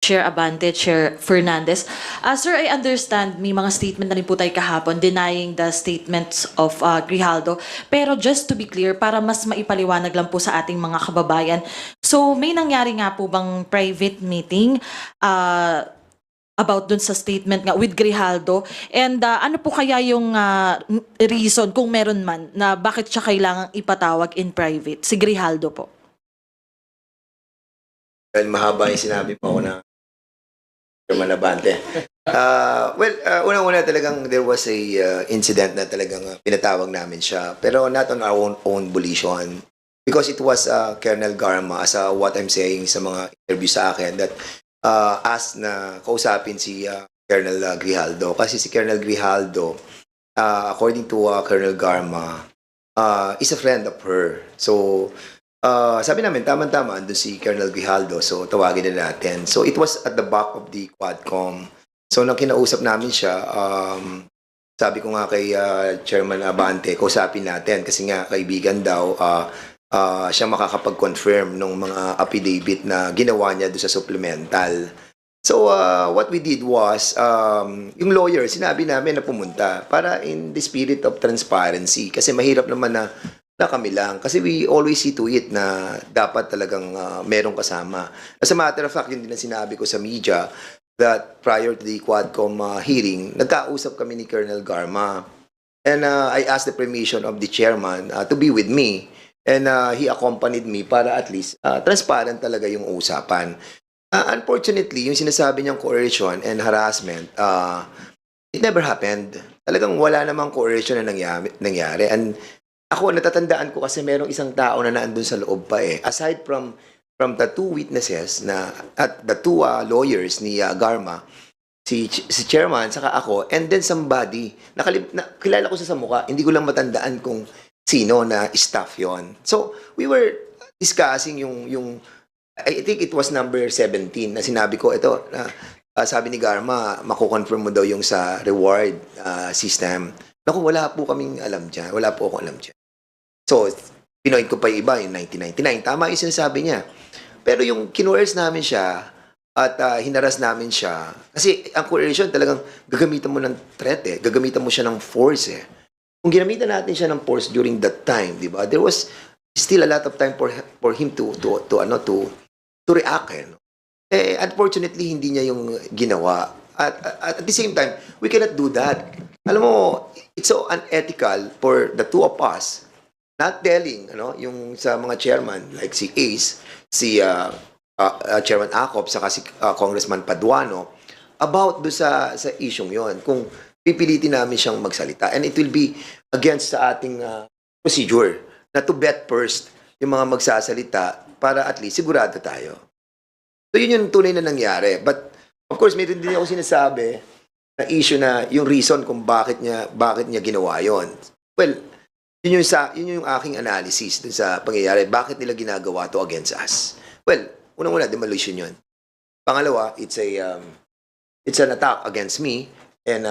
Chair Abante, Chair Fernandez. Sir, I understand may mga statement na rin po tayo kahapon denying the statements of Grijaldo. Pero just to be clear, para mas maipaliwanag lang po sa ating mga kababayan, so may nangyari nga po bang private meeting about dun sa statement nga with Grijaldo? And ano po kaya yung reason, kung meron man, na bakit siya kailangang ipatawag in private, si Grijaldo po? Dahil mahaba yung sinabi mo ako na Chairman Abante. Unang-una talagang there was a incident na talagang pinatawag namin siya. Pero not on our own volition. Because it was Colonel Garma, as what I'm saying sa mga interview sa akin, that asked na kausapin si Colonel Grijaldo. Kasi si Colonel Grijaldo, according to Colonel Garma, is a friend of her. So, sabi namin, tama-tama, andun si Colonel Grijaldo, so tawagin na natin. So, it was at the back of the Quadcom. So, nang kinausap namin siya, sabi ko nga kay Chairman Abante, kausapin natin kasi nga kaibigan daw, siya makakapag-confirm ng mga affidavit na ginawa niya doon sa supplemental. So, what we did was, yung lawyer, sinabi namin na pumunta para in the spirit of transparency kasi mahirap naman na kami lang. Kasi we always see to it na dapat talagang merong kasama. As a matter of fact, yun din ang sinabi ko sa media that prior to the Quadcom hearing, nagkausap kami ni Colonel Garma. And I asked the permission of the chairman to be with me. And he accompanied me para at least transparent talaga yung usapan. Unfortunately, yung sinasabi niyang coercion and harassment, it never happened. Talagang wala namang coercion na nangyari. And ako, natatandaan ko kasi merong isang tao na naandun sa loob pa eh. Aside from the two witnesses na at the two lawyers ni Garma, si chairman, saka ako, and then somebody, kilala ko sa mukha, hindi ko lang matandaan kung sino na staff yon. So, we were discussing yung I think it was number 17 na sinabi ko, ito, sabi ni Garma, makukonfirm mo daw yung sa reward system. Naku, wala po kaming alam dyan. Wala po akong alam dyan. So, pinoint ko pa yung iba, yung 1999. Tama yung sinasabi niya. Pero yung kinuers namin siya at hinaras namin siya, kasi ang coercion talagang gagamitan mo ng threat eh. Gagamitan mo siya ng force eh. Kung ginamitan natin siya ng force during that time, di ba? There was still a lot of time for him to react eh. Unfortunately, hindi niya yung ginawa. At the same time, we cannot do that. Alam mo, it's so unethical for the two of us not telling, yung sa mga chairman, like si Ace, si Chairman Acop, saka si Congressman Paduano, about do sa isyong yon. Kung pipilitin namin siyang magsalita. And it will be against sa ating procedure na to bet first yung mga magsasalita para at least sigurado tayo. So yun yung tunay na nangyari. But of course, mayroon din ako sinasabi na issue na yung reason kung bakit niya ginawa yon. Well, yun yung aking analysis dun sa pangyayari. Bakit nila ginagawa to against us? Well, unang-una, demolition yun. Pangalawa, it's an attack against me and,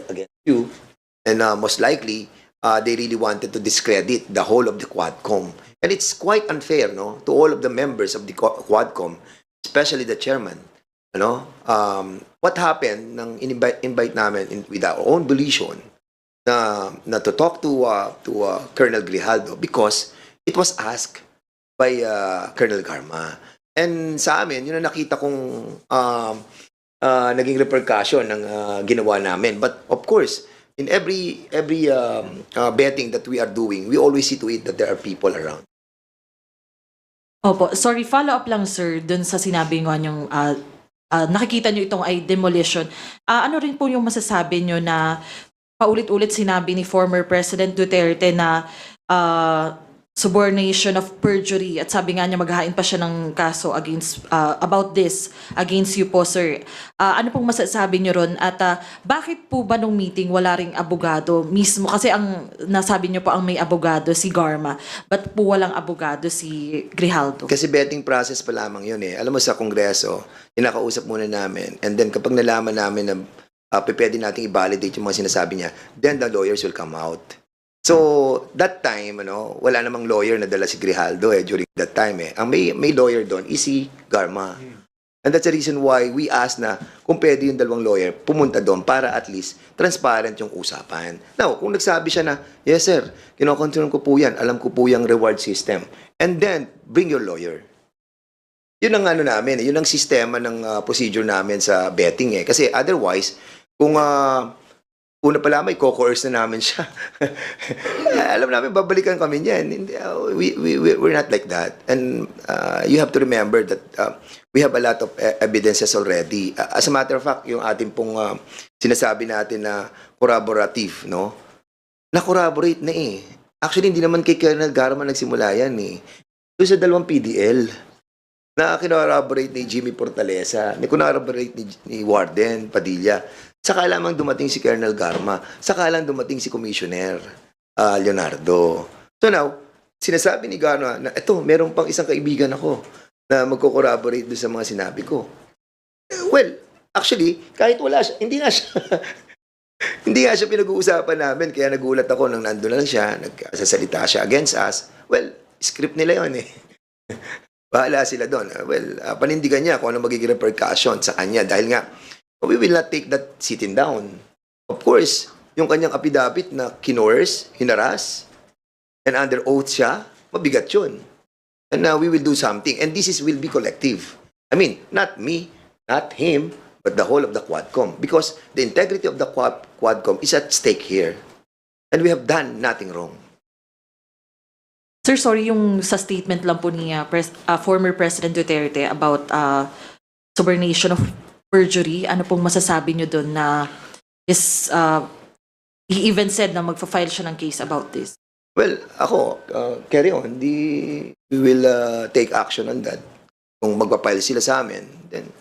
against you. And most likely, they really wanted to discredit the whole of the Quadcom. And it's quite unfair, no, to all of the members of the Quadcom, especially the chairman. What happened nang invite namin with our own volition na to talk to Colonel Grijaldo because it was asked by Colonel Garma. And sa amin, yun ang nakita kong naging repercussion ng ginawa namin. But of course, in every betting that we are doing, we always see to it that there are people around. Opo, sorry, follow up lang sir dun sa sinabi nga yung nakikita nyo itong ay demolition. Ano rin po yung masasabi nyo na paulit-ulit sinabi ni former President Duterte na subornation of perjury at sabi nga niya maghahain pa siya ng kaso against about this against you po sir. Ano pong masasabi niyo ron at bakit po ba nung meeting wala ring abogado mismo kasi ang nasabi niyo po ang may abogado si Garma but po walang abogado si Grijaldo? Kasi betting process pa lamang yun eh. Alam mo sa Kongreso, inakausap muna namin and then kapag nalaman namin na pwede nating i-validate yung mga sinasabi niya, then the lawyers will come out. So, that time, wala namang lawyer na dala si Grijaldo during that time eh. Ang may lawyer doon is si Garma. And that's the reason why we asked na kung pwede yung dalawang lawyer pumunta doon para at least transparent yung usapan. Now, kung nagsabi siya na, yes sir, kinoconfirm ko po yan, alam ko po yung reward system. And then, bring your lawyer. Yun ang ano namin, yun ang sistema ng procedure namin sa betting eh. Kasi otherwise, kung una pa lamang, i-coerce na namin siya. Alam namin, babalikan kami niyan. We're not like that. And you have to remember that we have a lot of evidences already. As a matter of fact, yung ating pong sinasabi natin na corroborative, no? Na-corroborate na eh. Actually, hindi naman kay Colonel Garma nagsimula yan eh. Doon sa dalawang PDL na kinorroborate ni Jimmy Portalesa, kinorroborate ni Warden Padilla. Saka lamang dumating si Colonel Garma, saka lang dumating si Commissioner Leonardo. So now, sinasabi ni Garma na ito, meron pang isang kaibigan ako na magko-corroborate doon sa mga sinabi ko. Well, actually, kahit wala siya, hindi nga siya hindi nga siya pinag-uusapan namin, kaya nagulat ako nang nandun lang siya, nagsasalita siya against us. Well, script nila yon eh. Bahala sila doon. Well, panindigan niya kung ano magiging repercussion sa kanya dahil nga we will not take that sitting down. Of course, yung kanyang affidavit na kinores, hinaras, and under oath siya, mabigat yun. And we will do something. And this will be collective. I mean, not me, not him, but the whole of the Quadcom. Because the integrity of the Quadcom is at stake here. And we have done nothing wrong. Sir, sorry, yung sa statement lang po ni former President Duterte about subornation of perjury, ano pong masasabi nyo doon na is, he even said na magfa-file siya ng case about this? Well, ako, carry on. We will take action on that. Kung magpa-file sila sa amin, then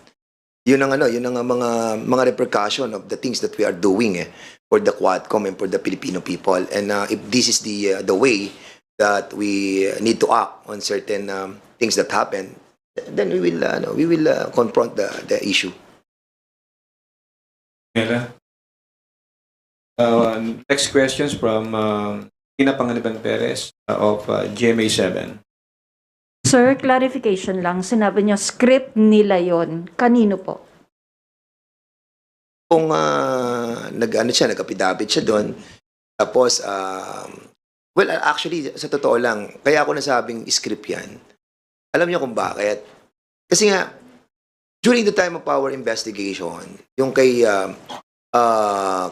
yun ang mga repercussion of the things that we are doing for the Quadcom and for the Filipino people. And if this is the way that we need to act on certain things that happen, then we will confront the issue. Mela. Next questions from Ina Panganiban Perez of GMA7. Sir, clarification lang. Sinabi niyo, script nila yon. Kanino po? Kung nag-affidavit siya doon, tapos, well, actually, sa totoo lang, kaya ako nasabing script yan. Alam niyo kung bakit? Kasi nga, during the time of our investigation, yung kay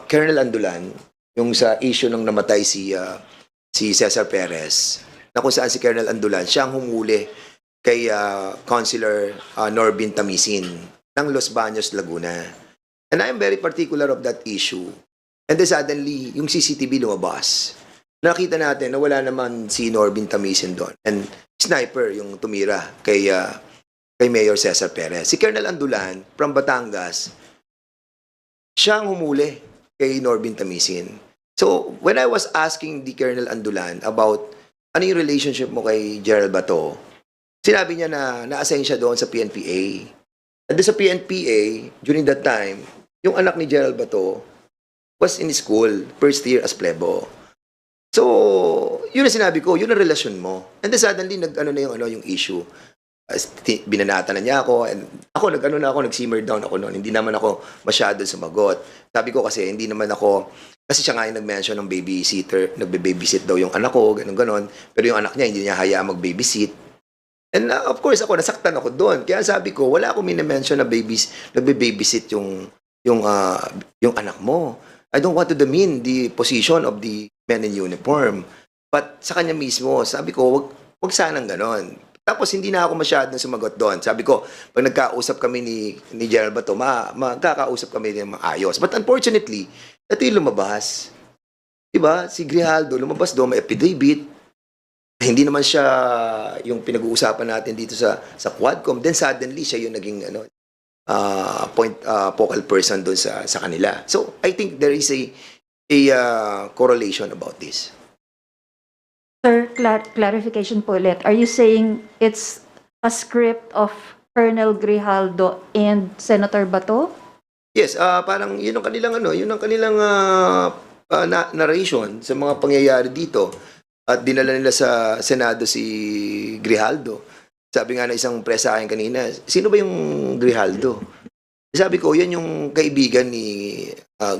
Colonel Andulan, yung sa issue nung namatay si Cesar Perez, na kung saan si Colonel Andulan, siya ang humuli kay Councilor Norbin Tamisin ng Los Baños, Laguna. And I am very particular of that issue. And then suddenly, yung CCTV lumabas. Nakita natin na wala naman si Norbin Tamisin doon. And sniper yung tumira kay Mayor Cesar Perez. Si Colonel Andulan from Batangas, siya ang humuli kay Norbin Tamisin. So, when I was asking the Colonel Andulan about ano yung relationship mo kay Gerald Bato, sinabi niya na na-assign siya doon sa PNPA. At doon sa PNPA, during that time, yung anak ni Gerald Bato was in school, first year as plebo. So, yun ang sinabi ko, yun ang relasyon mo. And then suddenly, yung issue. Binanata na niya ako, and ako, nag-simmer down ako noon. Hindi naman ako masyado sumagot. Sabi ko kasi, hindi naman ako, kasi siya nga yung nag-mention ng babysitter, nagbe-babysit daw yung anak ko, ganun-ganon. Pero yung anak niya, hindi niya hayaan mag-babysit. And of course, ako, nasaktan ako doon. Kaya sabi ko, wala akong mini-mention na nagbe-babysit yung anak mo. I don't want to demean the position of the men in uniform. But sa kanya mismo, sabi ko, wag sanang ganon. Tapos hindi na ako masyadong sumagot doon. Sabi ko, pag nagkausap kami ni Gerald Bato, magkakausap kami ng maayos. But unfortunately, ito yung lumabas. Diba? Si Grijaldo, lumabas doon, may affidavit. Hindi naman siya yung pinag-uusapan natin dito sa Quadcom. Then suddenly, siya yung naging focal person doon sa kanila. So, I think there is a correlation about this. Sir, clarification po ulit. Are you saying it's a script of Colonel Grijaldo and Senator Bato? Yes, parang yun ang kanilang narration sa mga pangyayari dito. At dinala nila sa Senado si Grijaldo. Sabi nga ng isang press sa akin kanina, sino ba yung Grijaldo? Sabi ko, yan yung kaibigan ni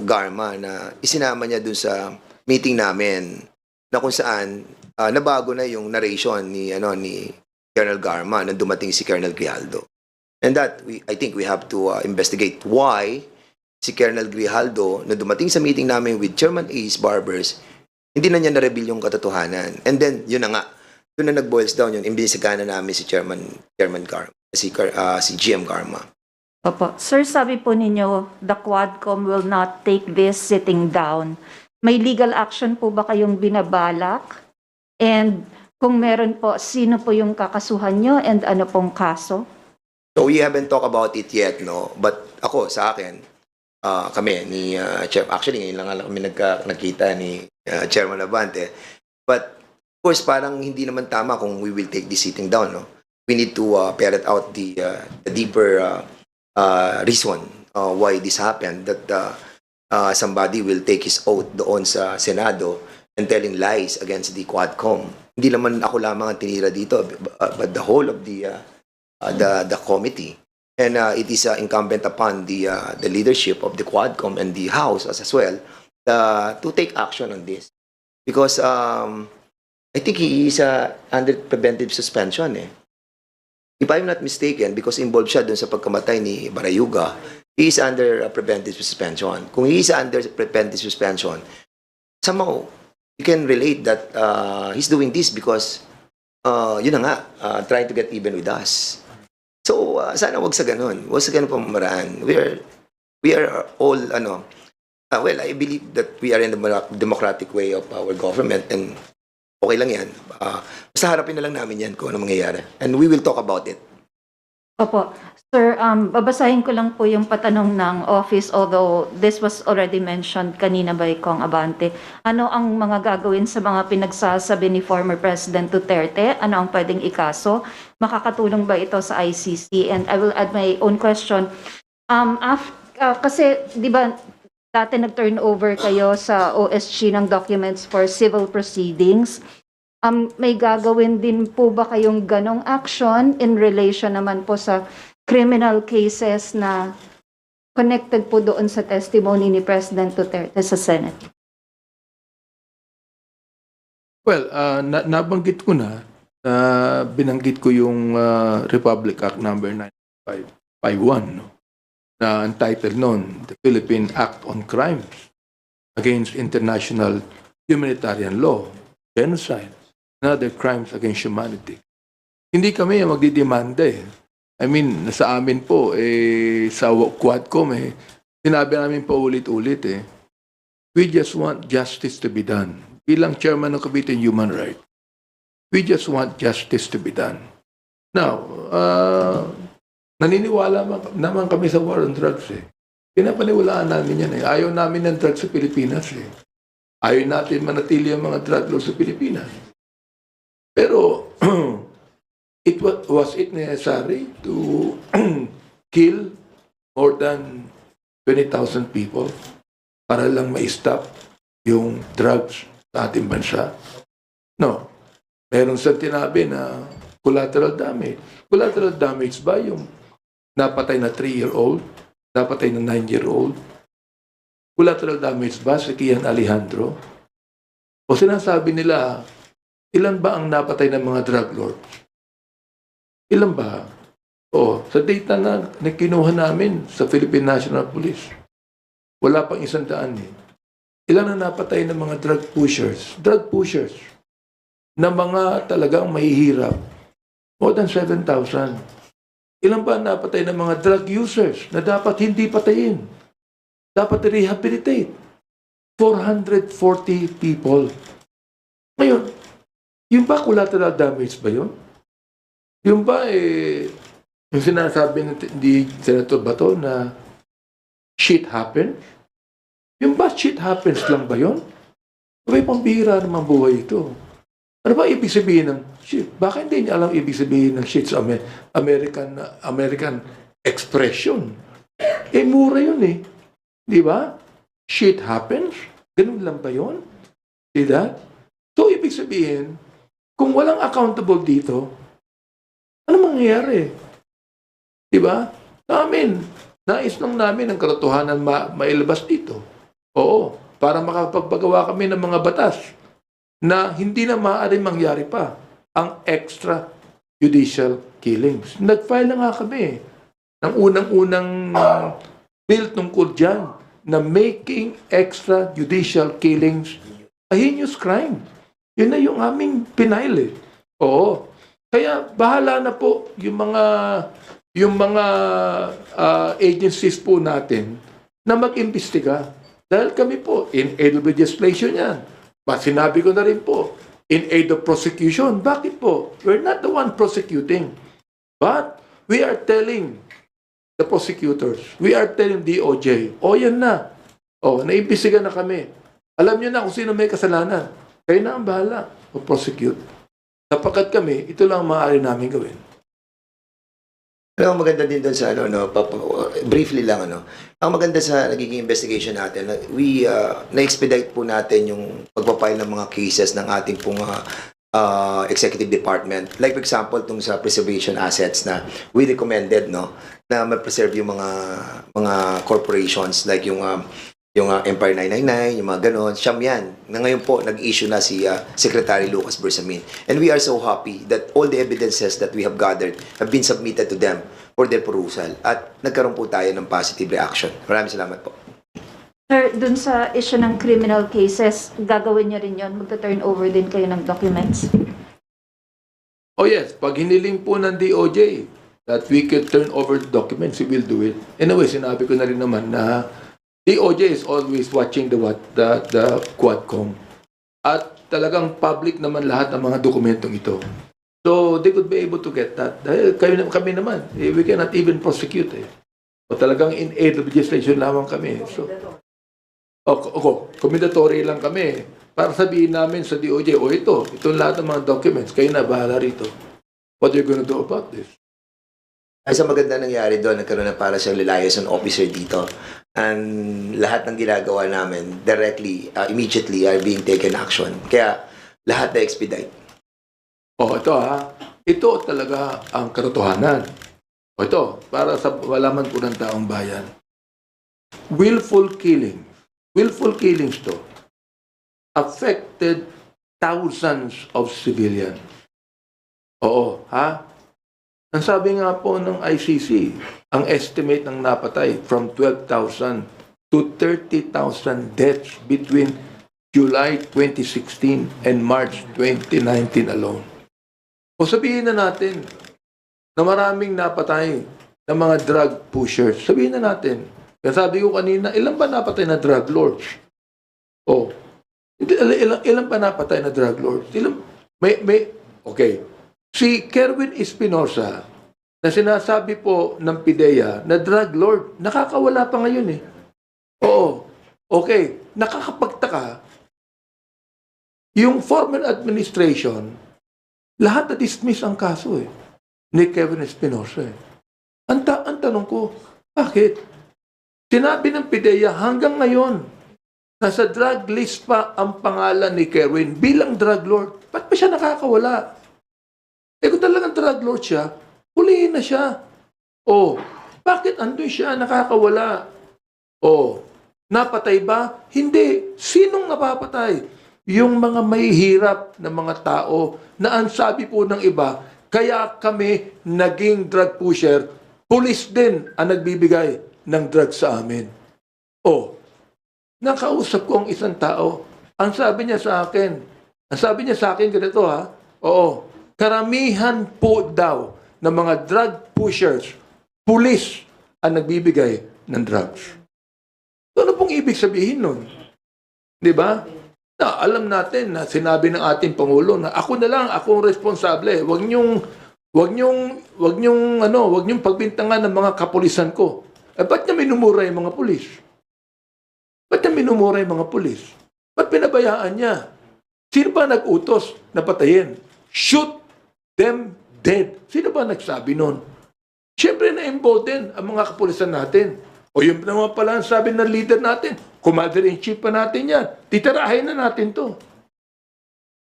Garma na isinama niya dun sa meeting namin na kung saan nabago na yung narration ni Colonel Garma nang dumating si Colonel Grijaldo. And that, I think we have to investigate why si Colonel Grijaldo na dumating sa meeting namin with Chairman Ace Barbers, hindi na niya na-reveal yung katotohanan. And then, yun na nga, doon na nag-boils down yun, imbisigahan na namin si Chairman Garma, si GM Garma. Opo. Sir, sabi po ninyo, the Quadcom will not take this sitting down. May legal action po ba kayong binabalak? And kung meron po, sino po yung kakasuhan nyo and ano pong kaso? So we haven't talked about it yet, no? But ako, sa akin, kami, ni Chair, actually, ngayon lang kami nagkita ni Chairman Abante. But, of course, parang hindi naman tama kung we will take this sitting down, no? We need to ferret out the deeper reason why this happened, that somebody will take his oath doon sa Senado and telling lies against the Quadcom. Hindi naman ako lamang ang tinira dito, but the whole of the committee. And it is incumbent upon the leadership of the Quadcom and the House as well to take action on this. Because I think he is under preventive suspension. If I'm not mistaken, because involved siya dun sa pagkamatay ni Barayuga, he is under preventive suspension. Kung he is under preventive suspension, somehow, you can relate that he's doing this because, yun na nga, trying to get even with us. So, sana wag sa ganun. Wag sa ganun pamamaraan. We are all, well, I believe that we are in the democratic way of our government and okay lang yan. Basta harapin na lang namin yan kung ano mangyayari. And we will talk about it. Opo. Sir, babasahin ko lang po yung patanong ng office, although this was already mentioned kanina by Kong Abante. Ano ang mga gagawin sa mga pinagsasabi ni former President Duterte? Ano ang pwedeng ikaso? Makakatulong ba ito sa ICC? And I will add my own question. Kasi, di ba, dati nag-turn over kayo sa OSG ng documents for civil proceedings. May gagawin din po ba kayong ganong action in relation naman po sa criminal cases na connected po doon sa testimony ni President Duterte sa Senate? Well, nabanggit ko na, binanggit ko yung Republic Act number 9551, no? Na entitled noon, the Philippine Act on Crimes Against International Humanitarian Law, Genocide, and other crimes against humanity. Hindi kami ang magdidemanda eh. I mean, nasa amin po, sa Quadcom sinabi namin po ulit-ulit we just want justice to be done. Bilang chairman ng Committee on Human Rights, we just want justice to be done. Now, naniniwala naman kami sa war on drugs Pinapaniwalaan namin yan Ayaw namin ng drugs sa Pilipinas Ayaw natin manatili ang mga drug laws sa Pilipinas. Pero, was it necessary to kill more than 20,000 people para lang ma-stop yung drugs sa ating bansa? No. Meron sa tinabi na collateral damage. Collateral damage ba yung napatay na 3-year-old, napatay na 9-year-old? Collateral damage ba si Kian Alejandro? O sinasabi nila, ilan ba ang napatay ng mga drug lords? Ilan ba? O, sa data na kinuha namin sa Philippine National Police, wala pang 100 Ilan ang napatay ng mga drug pushers? Drug pushers na mga talagang mahihirap. More than 7,000. Ilan ba napatay ng mga drug users na dapat hindi patayin? Dapat rehabilitate. 440 people. Ngayon, yung ba collateral damage ba yun? Yung ba yung sinasabi ni Senator Bato na shit happens? Yung ba shit happens lang ba yun? May pambihira naman buhay ito. Ano ba ibig sabihin ng shit? Baka hindi niya alam ibig sabihin ng shit sa American expression. Mura yun Di ba? Shit happens? Ganun lang ba yun? See that? So, ibig sabihin, kung walang accountable dito, Ano mangyayari? Diba? Sa amin, nais lang namin ang katotohanan mailabas dito. Oo, para makapagpagawa kami ng mga batas na hindi na maaari mangyari pa ang extrajudicial killings. Nag-file na nga kami ng unang-unang bill tungkol dyan na making extrajudicial killings a heinous crime. Yun na yung aming pinail eh. Oo. Kaya bahala na po yung mga agencies po natin na mag-imbestiga. Dahil kami po, in aid of legislation yan. Sinabi ko na rin po, in aid of prosecution. Bakit po? We're not the one prosecuting. But we are telling the prosecutors, we are telling DOJ, yan na. Naimbestiga na kami. Alam nyo na kung sino may kasalanan. Kayo na ang bahala o prosecute. Sapagkat kami, ito lang ang maaari namin gawin. Ang maganda din doon sa briefly lang ang maganda sa nagiging investigation natin, we na-expedite po natin yung pagpapile ng mga cases ng ating pong executive department. Like for example, tung sa preservation assets na we recommended na ma-preserve yung mga corporations like yung Empire 999, yung mga ganon, siyam yan. Na ngayon po, nag-issue na si Secretary Lucas Bersamin. And we are so happy that all the evidences that we have gathered have been submitted to them for their perusal. At nagkaroon po tayo ng positive reaction. Maraming salamat po. Sir, dun sa issue ng criminal cases, gagawin niyo rin yun? Magta-turn over din kayo ng documents? Oh yes, pag hiniling po ng DOJ that we could turn over the documents, we will do it. Anyway, sinabi ko na rin naman na DOJ is always watching the Quadcom. At talagang public naman lahat ng mga dokumentong ito. So, they could be able to get that. Dahil kami naman, we cannot even prosecute. O talagang in aid of legislation lamang kami. So, commentatory lang kami. Para sabihin namin sa DOJ, ito lahat ng mga documents, kayo na bahala rito. What are you gonna do about this? Ay sa maganda nangyari doon, nagkaroon na para siyang liaison officer dito. And lahat ng ginagawa namin directly, immediately are being taken action. Kaya lahat na expedite. Ito talaga ang katotohanan. Ito, para sa malaman po ng taong bayan. Willful killings to affected thousands of civilians. Ang sabi nga po ng ICC, ang estimate ng napatay from 12,000 to 30,000 deaths between July 2016 and March 2019 alone. Sabihin na natin na maraming napatay ng mga drug pushers. Sabihin na natin. Kaya sabi ko kanina, ilan ba napatay na drug lords? Ilan pa napatay na drug lords? Okay. Si Kerwin Espinosa, na sinasabi po ng PIDEA na drug lord, nakakawala pa ngayon . Okay. Nakakapagtaka. Yung former administration, lahat na dismiss ang kaso ni Kevin Espinosa. Ang tanong ko, bakit? Sinabi ng PIDEA hanggang ngayon, nasa drug list pa ang pangalan ni Kerwin bilang drug lord. Ba't pa siya nakakawala? Kung talagang drug lord siya, hulihin na siya. Bakit andun siya nakakawala? Napatay ba? Hindi. Sinong napapatay? Yung mga mahihirap na mga tao na ang sabi po ng iba, kaya kami naging drug pusher, pulis din ang nagbibigay ng drug sa amin. Nakausap ko ang isang tao. Ang sabi niya sa akin ganito karamihan po daw ng mga drug pushers, pulis ang nagbibigay ng drugs. Ano pong ibig sabihin nun? Di ba? Alam natin na sinabi ng ating Pangulo na ako na lang, ako ang responsable. Huwag niyong pagbintangan ng mga kapulisan ko. Ba't niya minumura yung mga pulis? Ba't pinabayaan niya? Sino ba nag-utos na patayin? Shoot them dead. Sino ba nagsabi nun? Siyempre na-involved din ang mga kapulisan natin. Yun naman pala ang sabi ng leader natin. Commander-in-chief pa natin yan. Titirahin na natin to.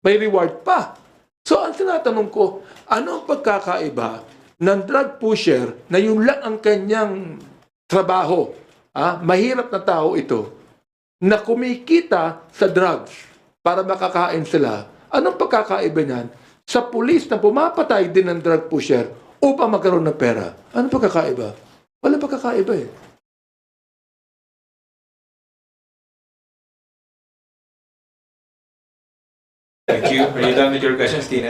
May reward pa. So ang tinatanong ko, ano ang pagkakaiba ng drug pusher na yun lang ang kanyang trabaho, mahirap na tao ito, na kumikita sa drugs para makakain sila. Anong pagkakaiba niyan sa pulis na pumapatay din ng drug pusher upang magkaroon ng pera? Anong pagkakaiba? Wala pagkakaiba eh. Thank you. Are you done with your questions, Tina?